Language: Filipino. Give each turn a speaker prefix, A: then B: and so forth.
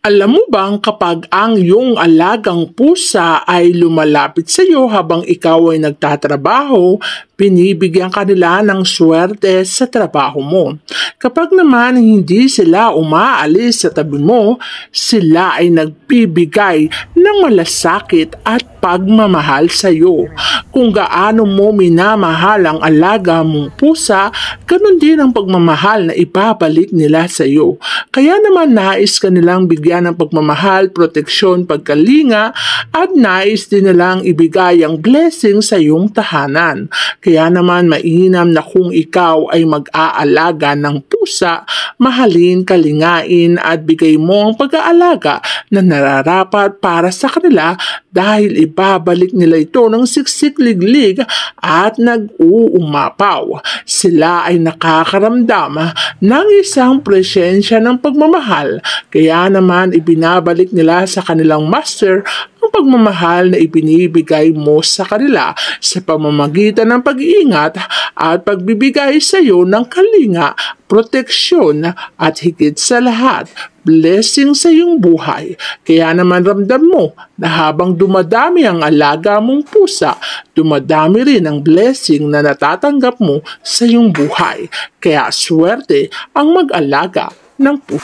A: Alam mo bang kapag ang iyong alagang pusa ay lumalapit sa iyo habang ikaw ay nagtatrabaho, binibigyan ka nila ng swerte sa trabaho mo. Kapag naman hindi sila umaalis sa tabi mo, sila ay nagbibigay ng malasakit at pagmamahal sa iyo. Kung gaano mo minamahal ang alaga mong pusa, ganun din ang pagmamahal na ibabalik nila sa iyo. Kaya naman nais ka nilang bigyan ng pagmamahal, proteksyon, pagkalinga, at nais din nilang ibigay ang blessing sa iyong tahanan. Kaya naman mainam na kung ikaw ay mag-aalaga ng pusa, mahalin, kalingain at bigay mo ang pag-aalaga na nararapat para sa kanila dahil ibabalik nila ito ng siksik-liglig at nag-uumapaw. Sila ay nakakaramdam ng isang presensya ng pagmamahal, kaya naman ibinabalik nila sa kanilang master ang pagmamahal na ibinibigay mo sa kanila sa pamamagitan ng pag-iingat at pagbibigay sa iyo ng kalinga, proteksyon at higit sa lahat, blessing sa iyong buhay. Kaya naman ramdam mo na habang dumadami ang alaga mong pusa, dumadami rin ang blessing na natatanggap mo sa iyong buhay. Kaya swerte ang mag-alaga ng pusa.